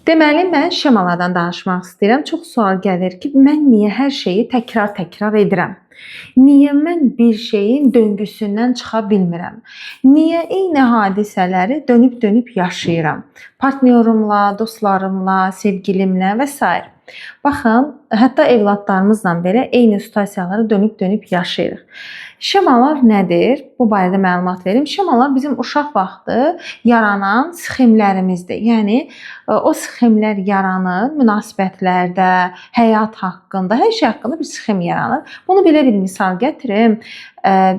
Deməli, mən şemalardan danışmaq istəyirəm. Çox sual gəlir ki, mən niyə hər şeyi təkrar-təkrar edirəm? Niyə mən bir şeyin döngüsündən çıxa bilmirəm? Niyə eyni hadisələri dönüb-dönüb yaşayıram? Partnyorumla, dostlarımla, sevgilimlə və s. Baxın, hətta evladlarımızla belə eyni situasiyaları dönüb-dönüb yaşayırıq. Şemalar nədir? Bu barədə məlumat verim. Şemalar bizim uşaq vaxtı yaranan sxemlərimizdir. Yəni o sxemlər yaranır münasibətlərdə, həyat haqqında, hər şey haqqında bir sxem yaranır. Bunu belə bir misal gətirim.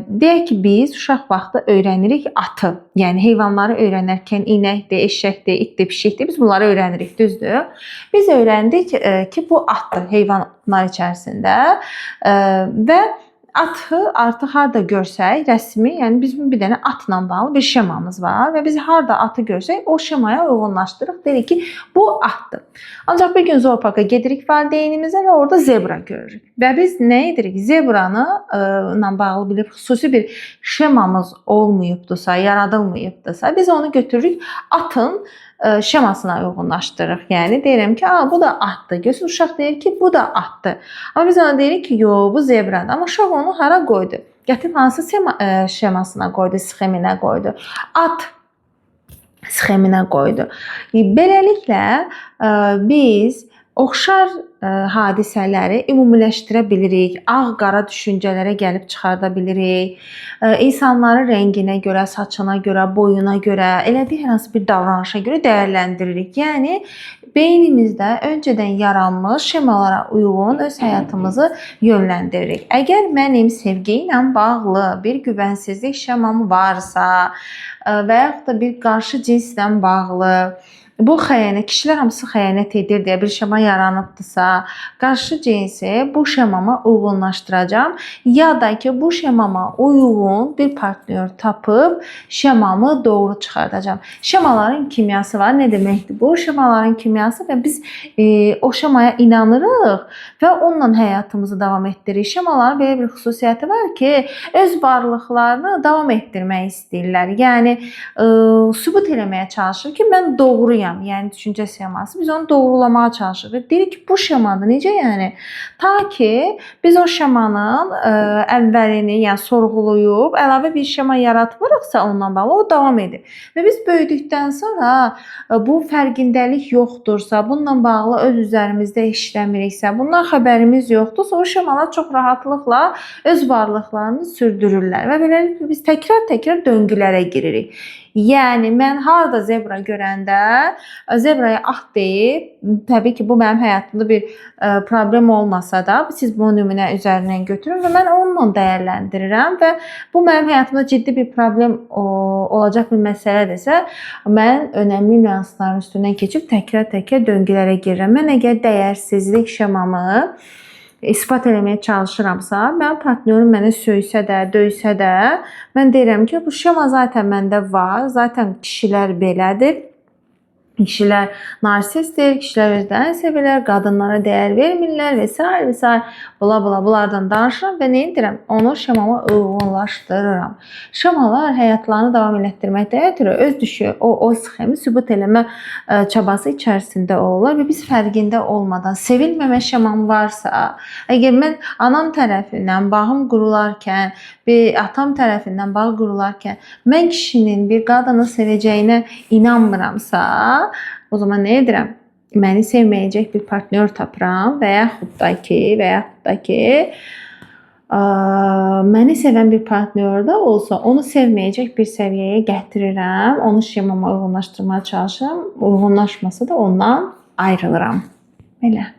Deyək ki, biz uşaq vaxtı öyrənirik atı. Yəni heyvanları öyrənərkən inəkdir, eşəkdir, itdir, pişikdir. Biz bunları öyrənirik, düzdür? Biz öyrəndik ki, bu atdır heyvanlar içərisində və atı artıq harda görsək, rəsmi, yəni bizim bir dənə atla bağlı bir şemamız var və biz harda atı görsək, o şemaya uyğunlaşdırırıq. Deyirik ki, bu atdır. Ancaq bir gün zooparka gedirik valideynimizə və orada zebra görürük. Və biz nə edirik? Zebranla bağlı bir xüsusi bir şemamız olmayıbdırsa, yaradılmayıbdırsa, biz onu götürürük atın şemasına uyğunlaşdırırıq. Yəni deyirəm ki, bu da atdır. Görürsüz, uşaq deyir ki, bu da atdır. Amma biz ona deyirik ki, yox, bu zebradır. Amma uşaq onu hara qoydu? Gətirib hansı şemasına qoydu, sxeminə qoydu? At sxeminə qoydu. Beləliklə biz oxşar hadisələri ümumiləşdirə bilirik, ağ-qara düşüncələrə gəlib çıxarda bilirik. İnsanları rənginə görə, saçına görə, boyuna görə, elə bir hər hansı bir davranışa görə dəyərləndiririk. Yəni beynimizdə öncədən yaranmış şemalara uyğun öz həyatımızı yönləndiririk. Əgər mənim sevgi ilə bağlı bir güvənsizlik şemam varsa və yaxud da bir qarşı cinslə bağlı bu xəyanət, kişilər hamısı xəyanət edir deyə bir şema yaranıbdırsa, qarşı cinsi bu şemama uyğunlaşdıracağam ya da ki, bu şemama uyğun bir partnyor tapıb şemamı doğru çıxardacağam. Şemaların kimyası var. Nə deməkdir bu? Şemaların kimyası və biz o şemaya inanırıq və onunla həyatımızı davam etdiririk. Şemaların belə bir xüsusiyyəti var ki, öz varlıqlarını davam etdirmək istəyirlər. Yəni sübut eləməyə çalışır ki, mən doğruyam. Yəni düşüncə şeması. Biz onu doğrulamağa çalışırıq. Deyirik ki, bu şemadır. Necə yəni? Ta ki biz o şemanın əvvəlini, yəni sorğulayıb əlavə bir şema yaratmırıqsa onunla bağlı o davam edir. Və biz böyüdükdən sonra bu fərqindəlik yoxdursa, bununla bağlı öz üzərimizdə işləmiriksə, bundan xəbərimiz yoxdursa, o şemalar çox rahatlıqla öz varlıqlarını sürdürürlər və beləliklə biz təkrar-təkrar döngülərə giririk. Yəni mən harda zebra görəndə zebraya ah deyib, təbii ki, bu mənim həyatımda bir problem olmasa da, siz bunu nümunə üzərindən götürün və mən onunla dəyərləndirirəm və bu mənim həyatımda ciddi bir problem olacaq bir məsələdirsə, mən önəmli nüansların üstündən keçib təkrar-təkrar döngülərə girirəm. Mən əgər dəyərsizlik şemamı ispat eləməyə çalışıramsa, mənim partnyorum mənə söysə də, döysə də, mən deyirəm ki, bu şema zaten məndə var, zaten kişilər belədir. Kişilər narsistdir, kişilər özlərini sevirlər, qadınlara dəyər vermirlər və s. və s. Bunlardan danışıram və nə edirəm? Onu şemama uyğunlaşdırıram. Şemalar həyatlarını davam elətdirməkdən ötürü öz o sxemi sübut eləmə çabası içərisində olurlar və biz fərqində olmadan sevilməmə şemam varsa, əgər mən anam tərəfindən bağım qurularkən, atam tərəfindən bağ qurularkən mən kişinin bir qadını sevəcəyinə inanmıramsa, o zaman nə edirəm? Məni sevməyəcək bir partnyor tapıram və yaxud da ki, məni sevən bir partnyor da olsa, onu sevməyəcək bir səviyyəyə gətirirəm, onu şemama uyğunlaşdırmaya çalışıram, uyğunlaşmasa da ondan ayrılıram. Belə.